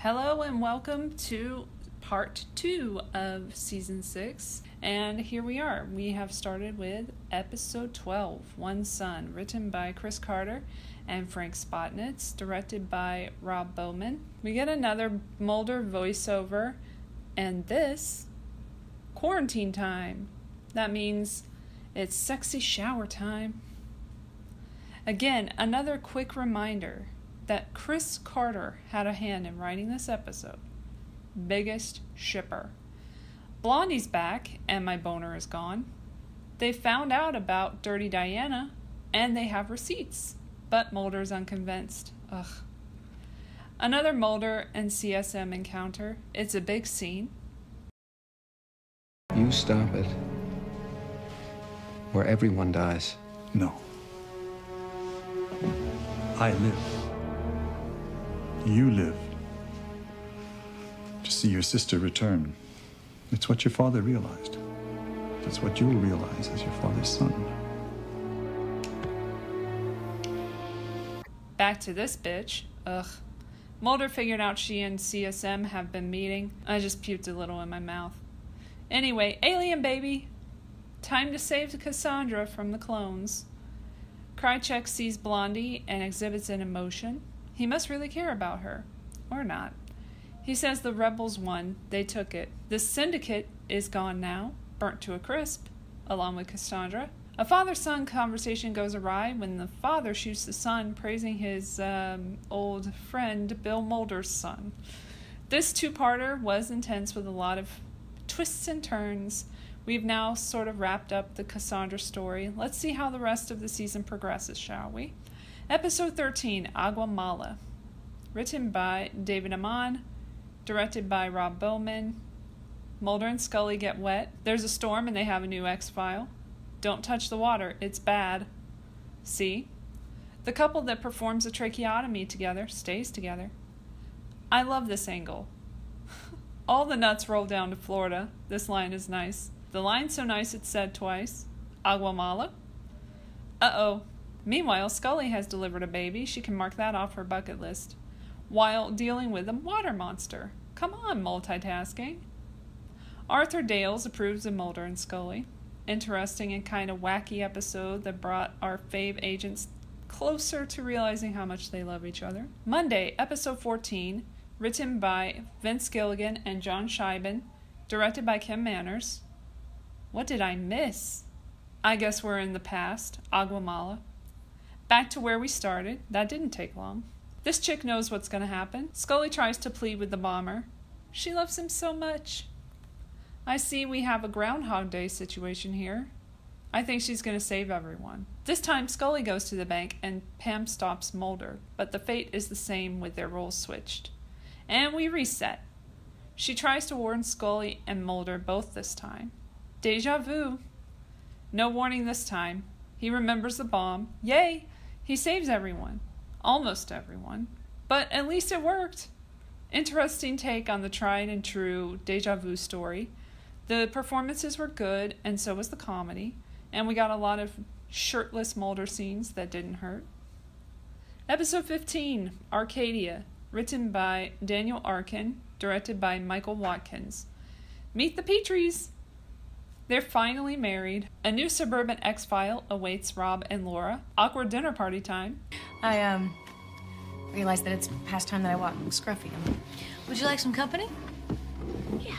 Hello and welcome to part 2 of season 6, and here we are. We have started with episode 12, One Son, written by Chris Carter and Frank Spotnitz, directed by Rob Bowman. We get another Mulder voiceover, and this, quarantine time. That means it's sexy shower time. Again, another quick reminder that Chris Carter had a hand in writing this episode. Biggest shipper. Blondie's back, and my boner is gone. They found out about Dirty Diana, and they have receipts, but Mulder's unconvinced. Ugh. Another Mulder and CSM encounter. It's a big scene. You stop it, or everyone dies. No. I live. You live. To see your sister return. It's what your father realized. It's what you'll realize as your father's son. Back to this bitch. Ugh. Mulder figured out she and CSM have been meeting. I just puked a little in my mouth. Anyway, alien baby. Time to save Cassandra from the clones. Krychek sees Blondie and exhibits an emotion. He must really care about her. Or not. He says the rebels won. They took it. The syndicate is gone now, burnt to a crisp, along with Cassandra. A father-son conversation goes awry when the father shoots the son, praising his old friend Bill Mulder's son. This two-parter was intense with a lot of twists and turns. We've now sort of wrapped up the Cassandra story. Let's see how the rest of the season progresses, shall we? Episode 13, Agua Mala. Written by David Amon. Directed by Rob Bowman. Mulder and Scully get wet. There's a storm and they have a new X-File. Don't touch the water, it's bad. See? The couple that performs a tracheotomy together stays together. I love this angle. All the nuts roll down to Florida. This line is nice. The line's so nice it's said twice. Agua Mala? Uh-oh. Meanwhile, Scully has delivered a baby. She can mark that off her bucket list. While dealing with a water monster. Come on, multitasking. Arthur Dales approves of Mulder and Scully. Interesting and kind of wacky episode that brought our fave agents closer to realizing how much they love each other. Monday, episode 14, written by Vince Gilligan and John Scheiben, directed by Kim Manners. What did I miss? I guess we're in the past. Agua Mala. Back to where we started. That didn't take long. This chick knows what's going to happen. Scully tries to plead with the bomber. She loves him so much. I see we have a Groundhog Day situation here. I think she's going to save everyone. This time Scully goes to the bank and Pam stops Mulder, but the fate is the same with their roles switched. And we reset. She tries to warn Scully and Mulder both this time. Deja vu. No warning this time. He remembers the bomb. Yay! He saves everyone. Almost everyone. But at least it worked. Interesting take on the tried and true deja vu story. The performances were good, and so was the comedy. And we got a lot of shirtless Mulder scenes that didn't hurt. Episode 15, Arcadia. Written by Daniel Arkin. Directed by Michael Watkins. Meet the Petries! They're finally married. A new suburban X-File awaits Rob and Laura. Awkward dinner party time. I, realized that it's past time that I walk scruffy. Would you like some company? Yeah.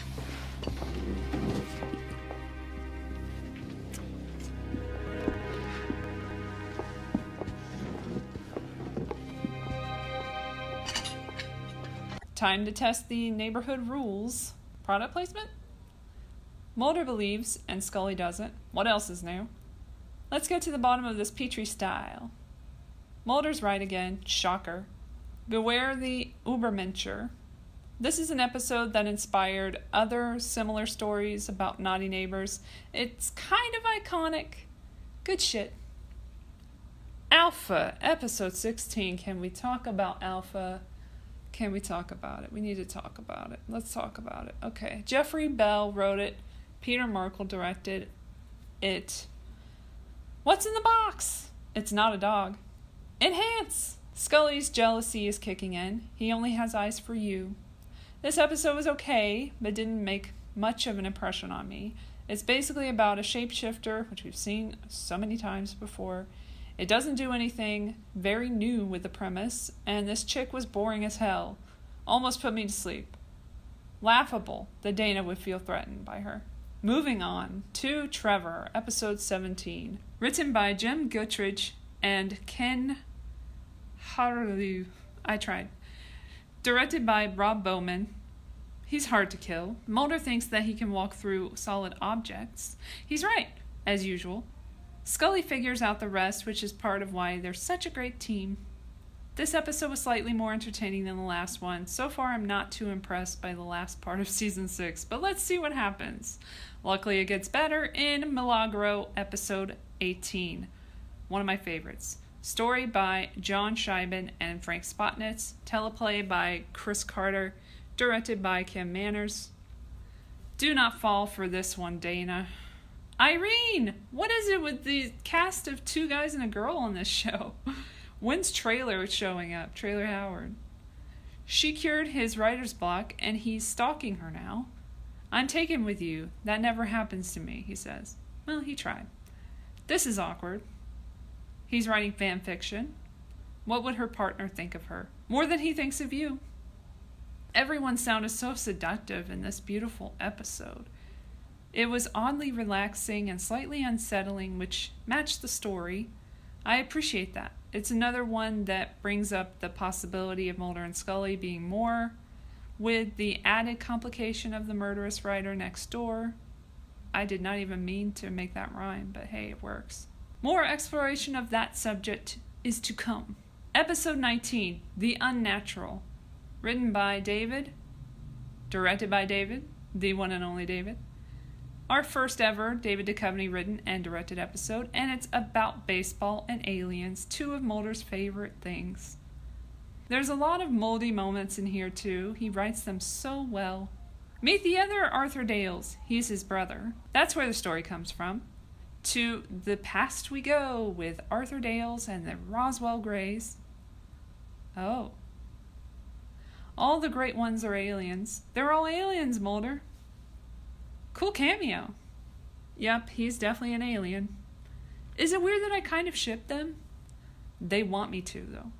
Time to test the neighborhood rules. Product placement? Mulder believes, and Scully doesn't. What else is new? Let's get to the bottom of this Petrie style. Mulder's right again. Shocker. Beware the Ubermensch. This is an episode that inspired other similar stories about naughty neighbors. It's kind of iconic. Good shit. Alpha, episode 16. Can we talk about Alpha? Can we talk about it? We need to talk about it. Let's talk about it. Okay. Jeffrey Bell wrote it. Peter Merkel directed it. What's in the box? It's not a dog. Enhance! Scully's jealousy is kicking in. He only has eyes for you. This episode was okay, but didn't make much of an impression on me. It's basically about a shapeshifter, which we've seen so many times before. It doesn't do anything very new with the premise, and this chick was boring as hell. Almost put me to sleep. Laughable that Dana would feel threatened by her. Moving on to Trevor, episode 17. Written by Jim Guttridge and Ken Harlew. I tried. Directed by Rob Bowman. He's hard to kill. Mulder thinks that he can walk through solid objects. He's right, as usual. Scully figures out the rest, which is part of why they're such a great team. This episode was slightly more entertaining than the last one. So far, I'm not too impressed by the last part of season 6, but let's see what happens. Luckily, it gets better in Milagro, episode 18. One of my favorites. Story by John Scheiben and Frank Spotnitz. Teleplay by Chris Carter. Directed by Kim Manners. Do not fall for this one, Dana. Irene! What is it with the cast of 2 guys and a girl on this show? When's Trailer showing up? Trailer Howard. She cured his writer's block, and he's stalking her now. I'm taken with you. That never happens to me, he says. Well, he tried. This is awkward. He's writing fan fiction. What would her partner think of her? More than he thinks of you. Everyone sounded so seductive in this beautiful episode. It was oddly relaxing and slightly unsettling, which matched the story. I appreciate that. It's another one that brings up the possibility of Mulder and Scully being more, with the added complication of the murderous writer next door. I did not even mean to make that rhyme, but hey, it works. More exploration of that subject is to come. Episode 19, The Unnatural. Written by David, directed by David, the one and only David. Our first ever David Duchovny written and directed episode, and it's about baseball and aliens, 2 of Mulder's favorite things. There's a lot of moldy moments in here too. He writes them so well. Meet the other Arthur Dales. He's his brother. That's where the story comes from. To the past we go with Arthur Dales and the Roswell Greys. Oh. All the great ones are aliens. They're all aliens, Mulder. Cool cameo. Yep, he's definitely an alien. Is it weird that I kind of ship them? They want me to, though.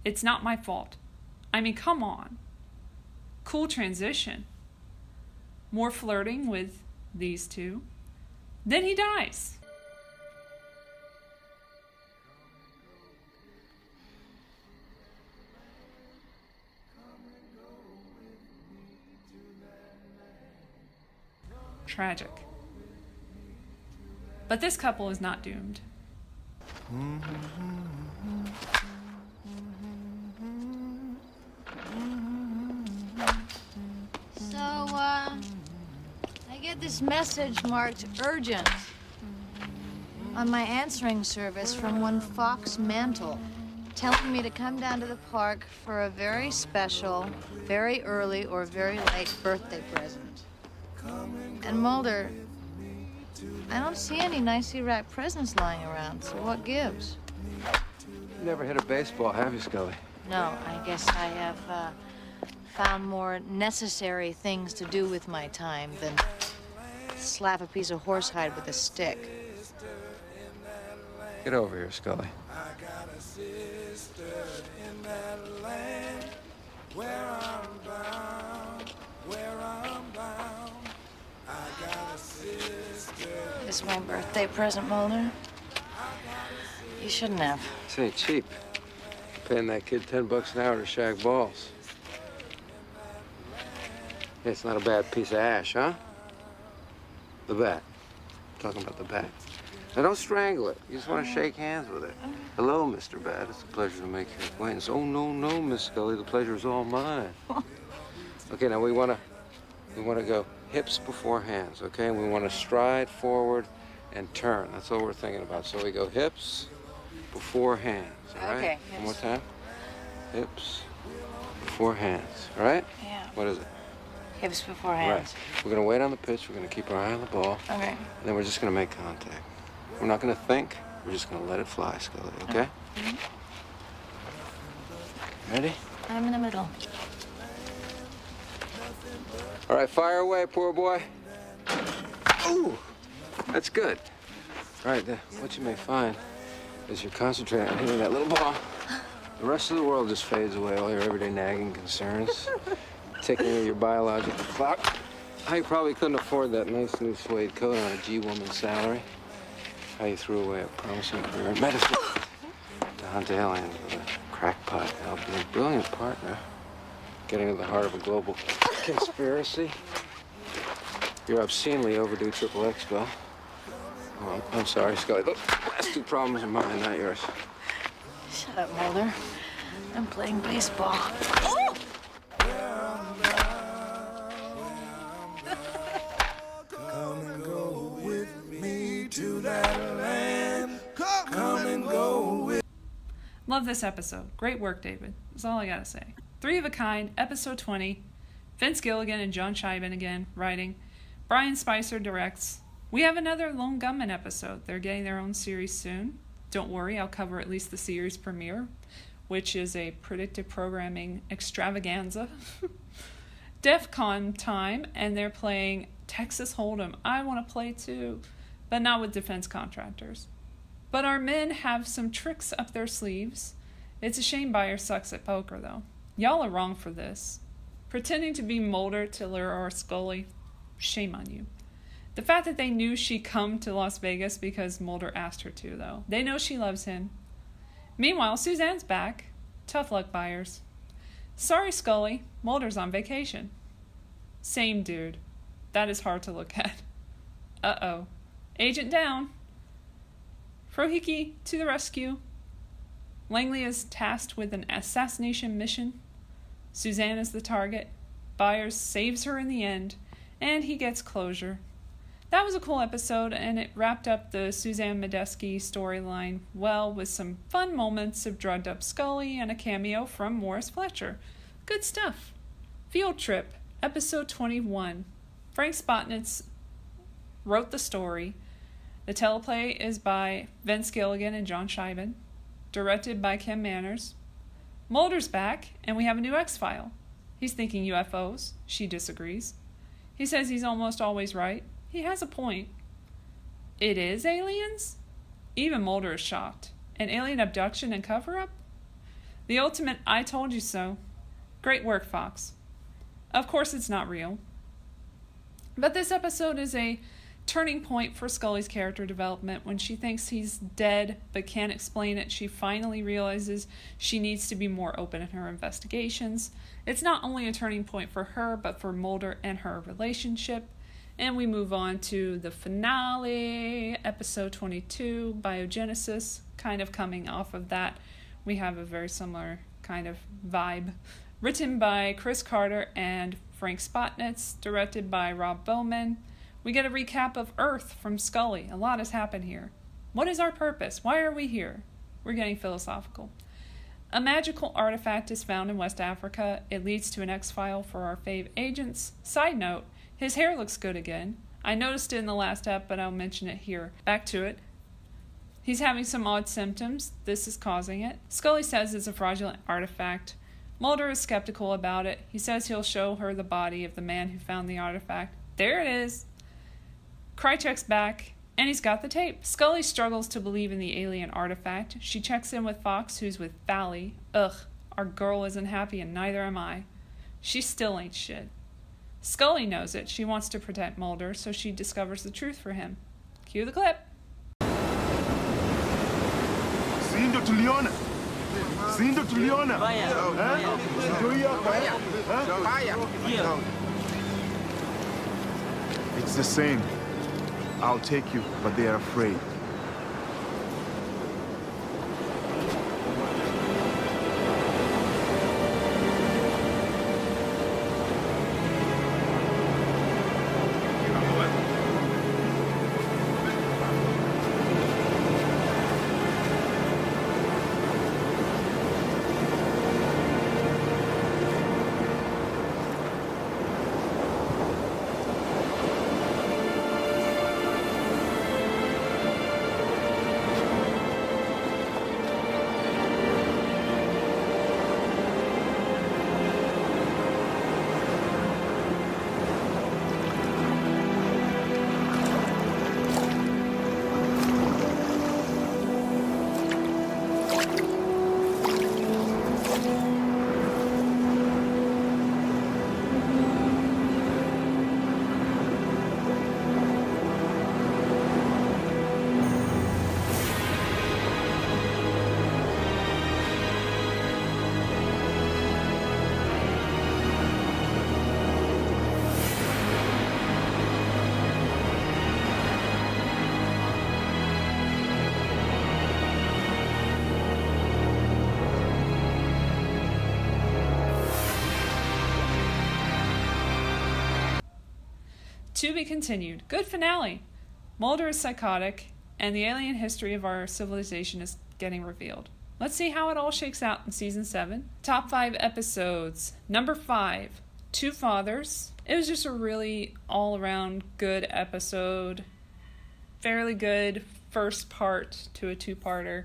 It's not my fault. I mean, come on. Cool transition. More flirting with these 2. Then he dies. Tragic. But this couple is not doomed. So, I get this message marked urgent on my answering service from one Fox Mantle, telling me to come down to the park for a very special, very early or very late birthday present. And Mulder, I don't see any nicely wrapped presents lying around, so what gives? You never hit a baseball, have you, Scully? No, I guess I have found more necessary things to do with my time than slap a piece of horsehide with a stick. Get over here, Scully. This is my birthday present, Mulder. You shouldn't have. This ain't cheap. Paying that kid $10 an hour to shag balls. Hey, it's not a bad piece of ash, huh? The bat. I'm talking about the bat. Now, don't strangle it. You just want to shake hands with it. Hello, Mr. Bat. It's a pleasure to make your acquaintance. Oh, no, Miss Scully. The pleasure is all mine. Okay, now we want to go hips before hands, okay? And we want to stride forward and turn. That's all we're thinking about. So we go hips before hands, all right? Okay. One more time. Hips before hands, all right? Yeah. What is it? Hips before hands. Right. We're going to wait on the pitch. We're going to keep our eye on the ball. Okay. And then we're just going to make contact. We're not going to think. We're just going to let it fly, Scully, okay? Mm-hmm. Ready? I'm in the middle. All right, fire away, poor boy. Ooh, that's good. All right, what you may find is you're concentrating on hitting that little ball. The rest of the world just fades away, all your everyday nagging concerns, taking away your biological clock. How you probably couldn't afford that nice new suede coat on a G-woman's salary. How you threw away a promising career in medicine to hunt aliens with a crackpot Elle being a brilliant partner. Getting to the heart of a global conspiracy. Your obscenely overdue Triple Expo. Oh, I'm sorry, Scully. The last two problems are mine, not yours. Shut up, Mulder. I'm playing baseball. Oh! Come and go with me to that land. Come and go with. Love this episode. Great work, David. That's all I gotta say. 3 of a Kind, episode 20. Vince Gilligan and John Shiban again, writing. Brian Spicer directs. We have another Lone Gunman episode. They're getting their own series soon. Don't worry, I'll cover at least the series premiere, which is a predictive programming extravaganza. DEF CON time, and they're playing Texas Hold'em. I want to play too, but not with defense contractors. But our men have some tricks up their sleeves. It's a shame Byers sucks at poker, though. Y'all are wrong for this. Pretending to be Mulder to lure our Scully, shame on you. The fact that they knew she'd come to Las Vegas because Mulder asked her to, though. They know she loves him. Meanwhile, Suzanne's back. Tough luck, Byers. Sorry, Scully. Mulder's on vacation. Same dude. That is hard to look at. Uh-oh. Agent down. Frohike to the rescue. Langley is tasked with an assassination mission. Suzanne is the target. Byers saves her in the end, and he gets closure. That was a cool episode, and it wrapped up the Suzanne Medeski storyline well with some fun moments of drugged-up Scully and a cameo from Morris Fletcher. Good stuff. Field Trip, episode 21. Frank Spotnitz wrote the story. The teleplay is by Vince Gilligan and John Shiban, directed by Kim Manners. Mulder's back, and we have a new X-File. He's thinking UFOs. She disagrees. He says he's almost always right. He has a point. It is aliens? Even Mulder is shocked. An alien abduction and cover-up? The ultimate I told you so. Great work, Fox. Of course it's not real. But this episode is a turning point for Scully's character development. When she thinks he's dead but can't explain it, she finally realizes she needs to be more open in her investigations. It's not only a turning point for her, but for Mulder and her relationship. And we move on to the finale, episode 22, Biogenesis. Kind of coming off of that, we have a very similar kind of vibe. Written by Chris Carter and Frank Spotnitz, directed by Rob Bowman. We get a recap of Earth from Scully. A lot has happened here. What is our purpose? Why are we here? We're getting philosophical. A magical artifact is found in West Africa. It leads to an X-File for our fave agents. Side note, his hair looks good again. I noticed it in the last ep, but I'll mention it here. Back to it. He's having some odd symptoms. This is causing it. Scully says it's a fraudulent artifact. Mulder is skeptical about it. He says he'll show her the body of the man who found the artifact. There it is. Krychek's back, and he's got the tape. Scully struggles to believe in the alien artifact. She checks in with Fox, who's with Valley. Ugh, our girl isn't happy, and neither am I. She still ain't shit. Scully knows it. She wants to protect Mulder, so she discovers the truth for him. Cue the clip. Sindo tuliona. Sindo tuliona. It's the same. I'll take you, but they are afraid. To be continued. Good finale. Mulder is psychotic, and the alien history of our civilization is getting revealed. Let's see how it all shakes out in season 7. Top 5 episodes. Number 5, Two Fathers. It was just a really all-around good episode. Fairly good first part to a two-parter.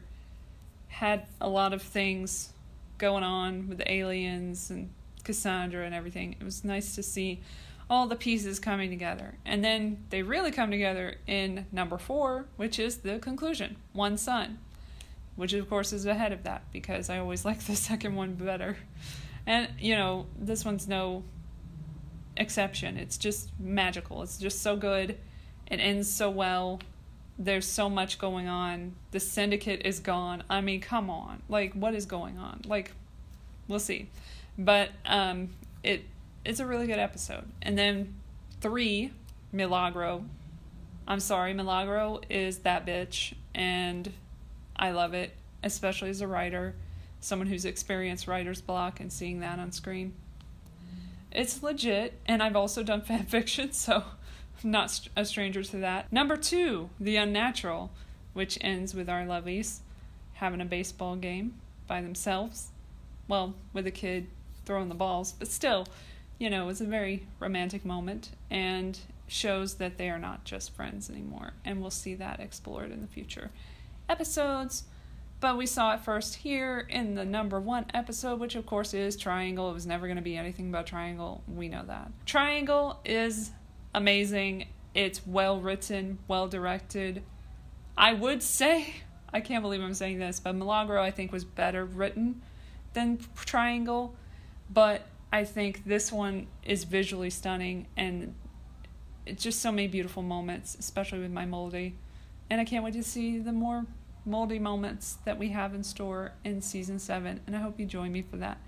Had a lot of things going on with the aliens and Cassandra and everything. It was nice to see all the pieces coming together. And then they really come together in number 4, which is the conclusion. One son. Which, of course, is ahead of that, because I always like the second one better. And, you know, this one's no exception. It's just magical. It's just so good. It ends so well. There's so much going on. The syndicate is gone. I mean, come on. Like, what is going on? Like, we'll see. But it's a really good episode. And then 3, Milagro. I'm sorry, Milagro is that bitch. And I love it, especially as a writer, someone who's experienced writer's block, and seeing that on screen. It's legit, and I've also done fan fiction, so I'm not a stranger to that. Number 2, The Unnatural, which ends with our lovies having a baseball game by themselves. Well, with a kid throwing the balls, but still, you know, it's a very romantic moment, and shows that they are not just friends anymore, and we'll see that explored in the future episodes. But we saw it first here in the number 1 episode, which of course is Triangle. It was never going to be anything but Triangle. We know that. Triangle is amazing. It's well written, well directed. I would say, I can't believe I'm saying this, but Milagro I think was better written than Triangle. But I think this one is visually stunning, and it's just so many beautiful moments, especially with my Moldy. And I can't wait to see the more Moldy moments that we have in store in season 7, and I hope you join me for that.